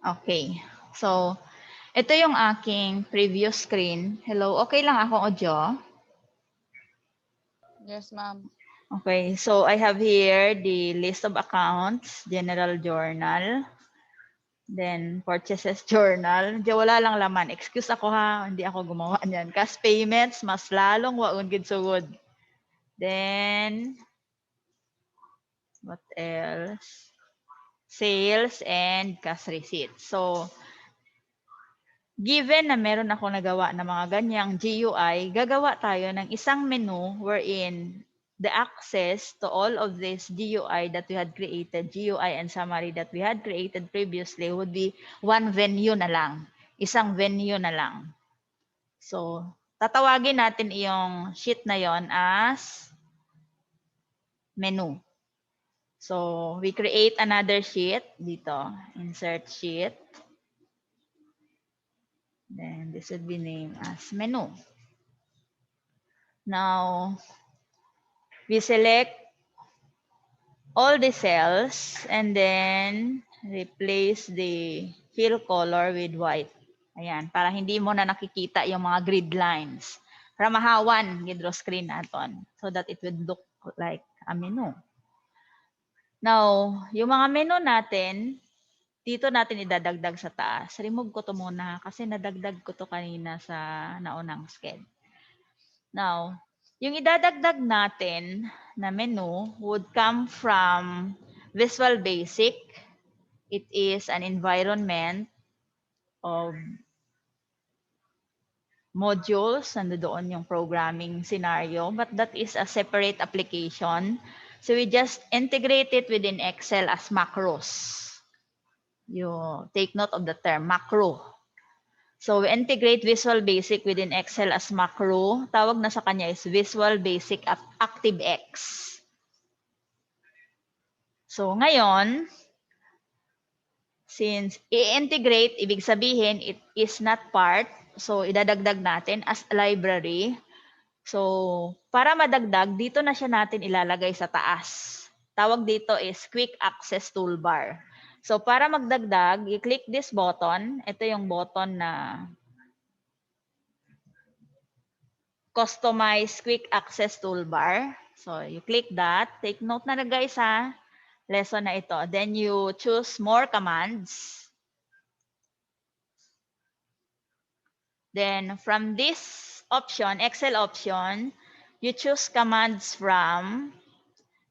Okay. So, ito yung aking previous screen. Hello, okay lang ako audio? Yes, ma'am. Okay, so I have here the list of accounts, general journal, then purchases journal. Di wala lang laman. Excuse ako ha, hindi ako gumawa niyan. Cash payments, mas lalong waun gid sugod. Then, what else? Sales and cash receipts. So, given na meron ako nagawa na mga ganyang GUI, gagawa tayo ng isang menu wherein the access to all of this GUI that we had created, GUI and summary that we had created previously would be one venue na lang. Isang venue na lang. So, tatawagin natin yung sheet na yon as menu. So, we create another sheet dito. Insert sheet. Then, this would be named as menu. Now, we select all the cells and then replace the fill color with white. Ayan, para hindi mo na nakikita yung mga grid lines. Para mahawan gidro screen naton so that it would look like a menu. Now, yung mga menu natin, dito natin idadagdag sa taas. Remove ko to muna kasi nadagdag ko to kanina sa naunang sked. Now, yung idadagdag natin na menu would come from Visual Basic. It is an environment of modules. Nandoon yung programming scenario, but that is a separate application. So we just integrate it within Excel as macros. You take note of the term macro. So we integrate Visual Basic within Excel as macro. Tawag na sa kanya is Visual Basic ActiveX. So ngayon, since i-integrate, ibig sabihin it is not part. So idadagdag natin as a library. So para madagdag, dito na siya natin ilalagay sa taas. Tawag dito is Quick Access Toolbar. So para magdagdag, i-click this button. Ito yung button na Customize Quick Access Toolbar. So you click that. Take note na guys ha. Lesson na ito. Then you choose More Commands. Then from this option, Excel option, you choose commands from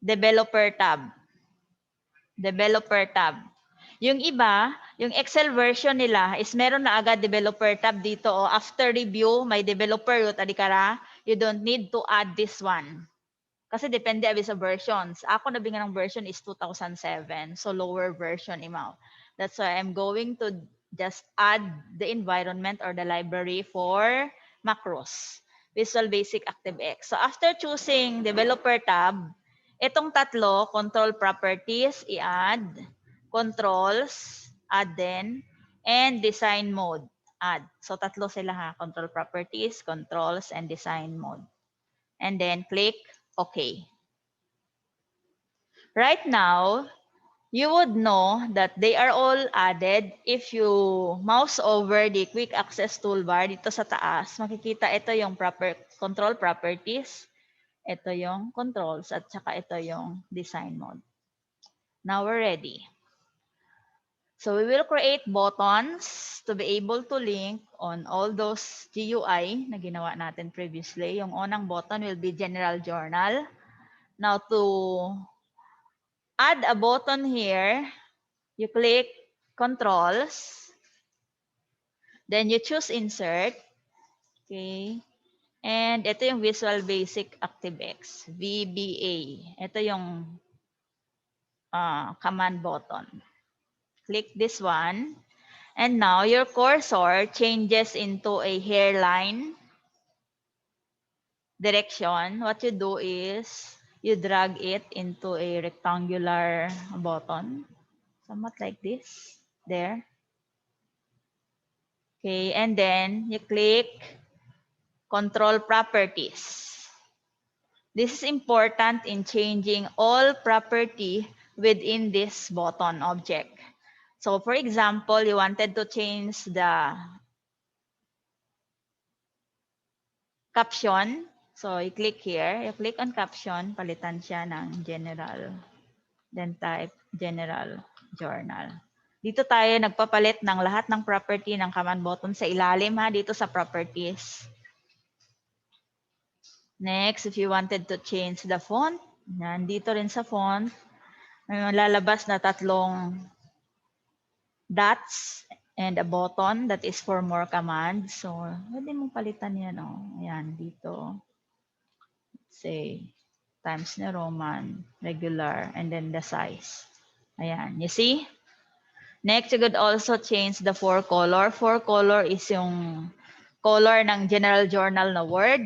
Developer tab. Developer tab. Yung iba, yung Excel version nila is meron na agad developer tab dito. O after review, may developer root adikara. You don't need to add this one. Kasi depende abi sa versions. Ako nabi nga ng version is 2007. So lower version imaw. That's why I'm going to just add the environment or the library for macros. Visual Basic ActiveX. So after choosing developer tab, itong tatlo, control properties, i-add. Controls, add din. And design mode, add. So tatlo sila ha. Control properties, controls, and design mode. And then click OK. Right now, you would know that they are all added if you mouse over the quick access toolbar dito sa taas. Makikita ito yung control properties, ito yung controls, at saka ito yung design mode. Now we're ready. So we will create buttons to be able to link on all those GUI na ginawa natin previously. Yung unang button will be General Journal. Now to add a button here, you click Controls, then you choose Insert, okay, and ito yung Visual Basic ActiveX, VBA. Ito yung command button. Click this one, and now your cursor changes into a hairline direction. What you do is you drag it into a rectangular button, somewhat like this, there. Okay, and then you click Control Properties. This is important in changing all property within this button object. So for example, you wanted to change the caption. So you click here, you click on caption, palitan siya ng general. Then type general journal. Dito tayo nagpapalit ng lahat ng property ng command button sa ilalim ha, dito sa properties. Next, if you wanted to change the font, nandito rin sa font, may lalabas na tatlong dots and a button that is for more commands. So, pwede mong palitan yan. Oh. Ayan, dito. Say, Times New Roman, regular, and then the size. Ayan, you see? Next, you could also change the four color. Four color is yung color ng general journal na word.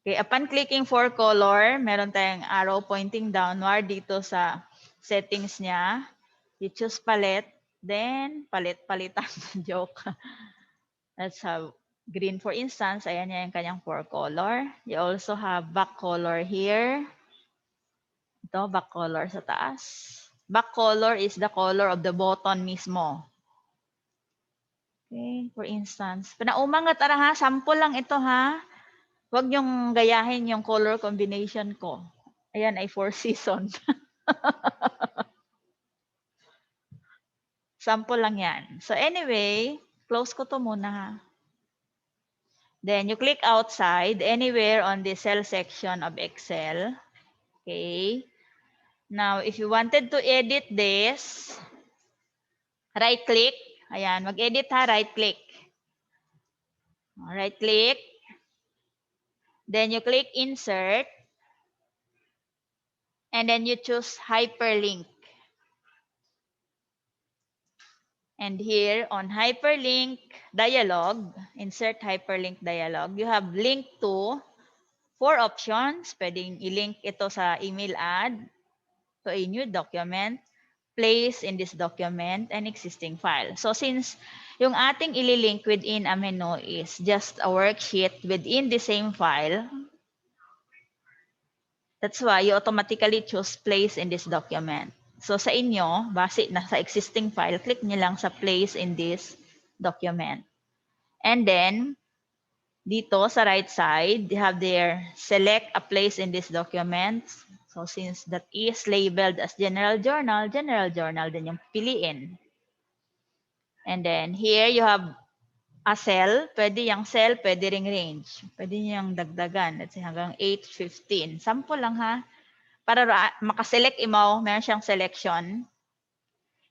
Okay, upon clicking for color, meron tayong arrow pointing downward dito sa settings niya. You choose palette, then palitan. Joke. Let's have green for instance. Ayan yung kanyang for color. You also have back color here. Ito, back color sa taas. Back color is the color of the button mismo. Okay, for instance. Pinaumang at ha, sample lang ito ha. Huwag niyong gayahin yung color combination ko. Ayan ay 4 season. Sample lang yan. So anyway, close ko to muna ha. Then you click outside anywhere on the cell section of Excel. Okay. Now, if you wanted to edit this, right-click. Ayan, mag-edit ha, right-click. Right-click. Then you click Insert. And then you choose Hyperlink. And here on Hyperlink Dialog, Insert Hyperlink Dialog, you have link to 4 options. Pwedeng i-link ito sa email ad, to a new document, place in this document, and existing file. So since yung ating ililink within a menu is just a worksheet within the same file, that's why you automatically choose place in this document. So sa inyo, base na sa existing file, click nyo lang sa place in this document. And then, dito sa right side, you have there, select a place in this document. So since that is labeled as general journal din yung piliin. And then here you have a cell. Pwede yung cell, pwede ring range. Pwede niyang dagdagan. Let's say hanggang 8, 15. Sample lang ha. Para makaselect mo, meron siyang selection.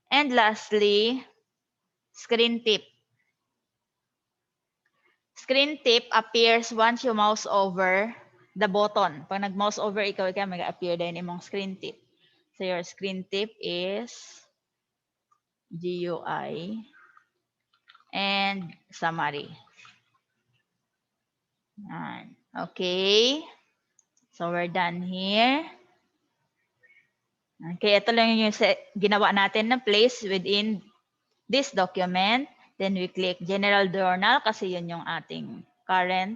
And lastly, screen tip. Screen tip appears once you mouse over the button. Pag nag-mouse over ikaw, mag-appear din imong screen tip. So your screen tip is GUI and summary. Okay. So we're done here. Okay, ito lang yung ginawa natin na place within this document. Then we click General Journal kasi yun yung ating current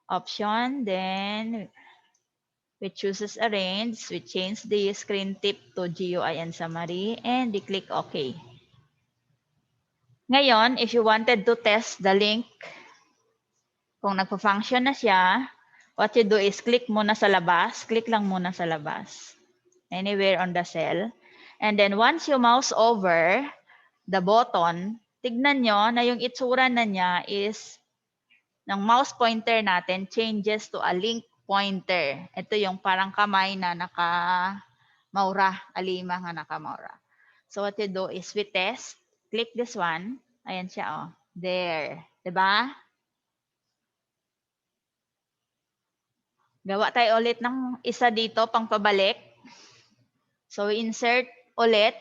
option. Then we choose Arrange. We change the screen tip to GUI and Summary. And we click OK. Ngayon, if you wanted to test the link, kung nagpa-function na siya, what you do is click muna sa labas. Click lang muna sa labas. Anywhere on the cell. And then once you mouse over the button, tignan nyo na yung itsura na niya is ng mouse pointer natin changes to a link pointer. Ito yung parang kamay na naka-maura, alima nga naka-maura. So what you do is we test. Click this one. Ayan siya, oh. There. Diba? Gawa tayo ulit ng isa dito pang pabalik. So we insert ulit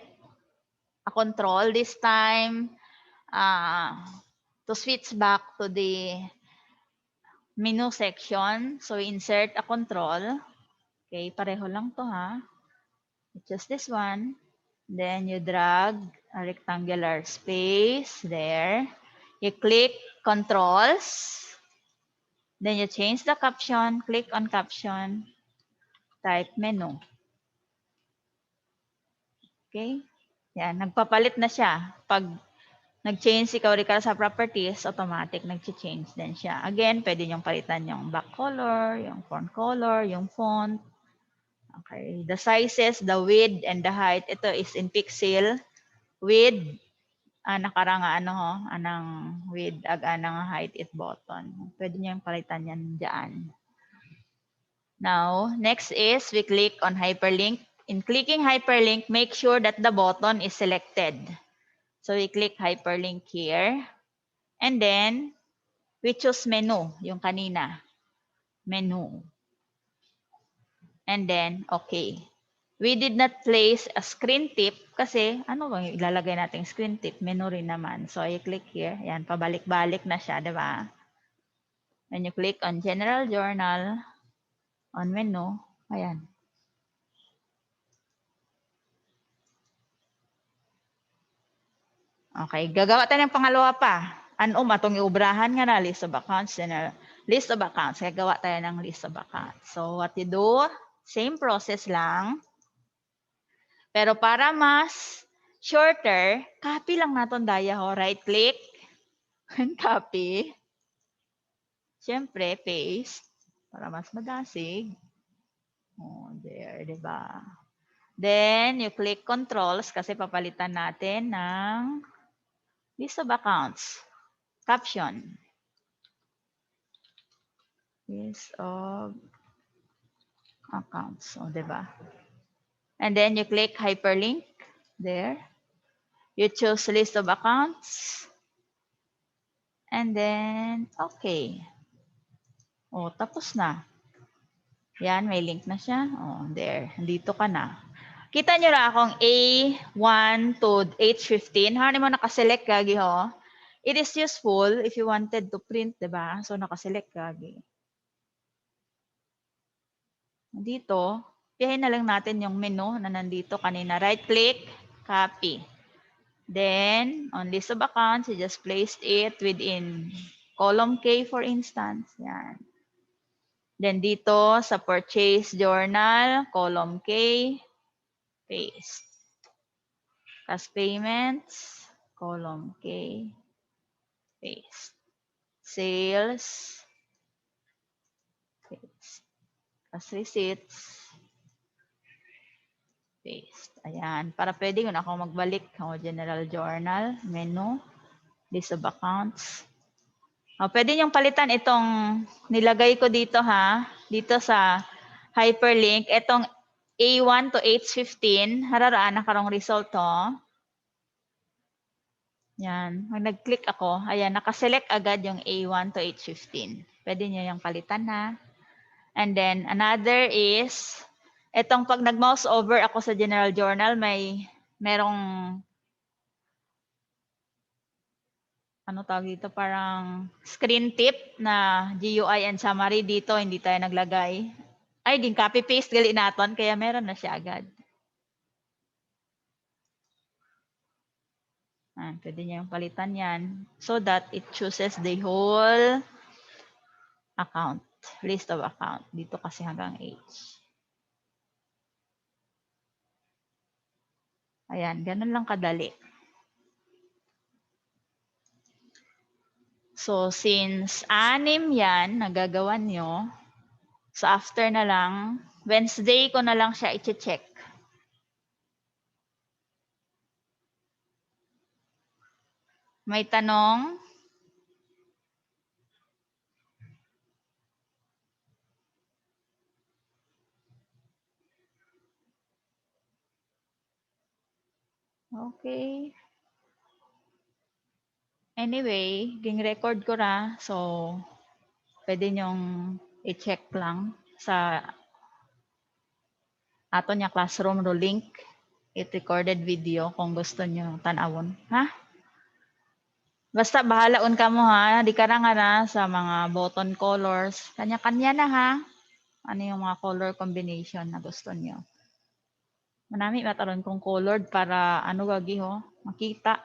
a control this time to switch back to the menu section. So we insert a control. Okay, pareho lang to ha. Just this one. Then you drag a rectangular space there. You click controls. Then you change the caption. Click on caption. Type menu. Okay? Yan, nagpapalit na siya. Pag nag-change si Kaurika sa properties, automatic nag-change din siya. Again, pwede niyong palitan yung back color, yung font color, yung font. Okay. The sizes, the width, and the height. Ito is in pixel. Width, nakaranga anang width, anang height, it button. Pwede niyong palitan yan dyan. Now, next is we click on hyperlink. In clicking hyperlink, make sure that the button is selected. So we click hyperlink here. And then, we choose menu, yung kanina. Menu. And then, okay. We did not place a screen tip kasi ano bang ilalagay nating screen tip? Menu rin naman. So I click here. Yan, pabalik-balik na siya, di ba? Then you click on General Journal, on menu. Ayan. Okay, gagawa tayo ng pangalawa pa. Atong iubrahan nga na list of accounts. List of accounts. Gagawa tayo ng list of accounts. So what you do, same process lang. Pero para mas shorter, copy lang naton daya ho. Right click and copy. Siyempre, paste para mas madasig. Oh, there, di ba? Then, you click controls kasi papalitan natin ng list of accounts. Caption. List of accounts. O, diba? And then you click hyperlink. There. You choose list of accounts. And then, okay. O, tapos na. Yan, may link na siya. O, there. Dito ka na. Kita nyo na akong A1 to H15. Hani mo nakaselect kagi ho. It is useful if you wanted to print, diba? So, nakaselect kagi. Dito, pihayin na lang natin yung menu na nandito kanina. Right-click, copy. Then, on list of accounts, you just placed it within column K, for instance. Yan. Then, dito sa purchase journal, column K, paste. Cash payments, column K, paste. Sales, paste. Cash receipts, paste. Ayan. Para pwede ko na ako magbalik. General journal, menu, list of accounts. Pwede niyong palitan itong nilagay ko dito ha. Dito sa hyperlink. Itong A1 to H15. Hararaan na karong result to. Yan. Pag nag-click ako, ayan, nakaselect agad yung A1 to H15. Pwede niyo yung palitan ha. And then, another is, itong pag nag-mouse over ako sa General Journal, merong, ano tawag dito, parang screen tip na GUI and summary dito, hindi tayo naglagay. Ay, din copy-paste gali naton, kaya meron na siya agad. Pwede niya yung palitan yan so that it chooses the whole account, list of account. Dito kasi hanggang H. Ayan, ganun lang kadali. So, since 6 yan, nagagawan nyo, so after na lang, Wednesday ko na lang siya i-check. May tanong? Okay. Anyway, ging record ko ra. So, pwede nyong i-check lang sa ato niya classroom ro link. It recorded video kung gusto nyo tanawon. Ha? Basta bahalaon ka mo ha. Di ka nga na sa mga button colors. Kanya-kanya na ha. Ano yung mga color combination na gusto nyo. Manami mataron kong colored para ano gagi ho. Makita.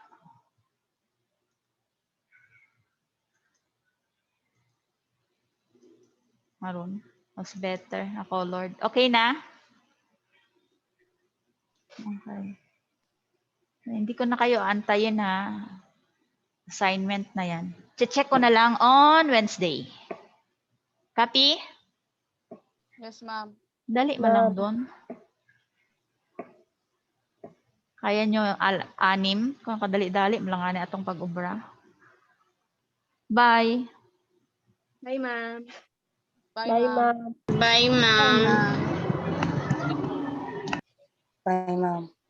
Maroon. Mas better na colored. Okay na? Okay. Hindi ko na kayo antayin ha. Assignment na yan. Check ko na lang on Wednesday. Copy? Yes, ma'am. Dali man lang doon. Kaya nyo anim. Kung kadali-dali, malangan atong pag-ubra. Bye. Bye, ma'am. Bye, ma'am. Bye, ma'am. Bye, ma'am. Bye, ma'am.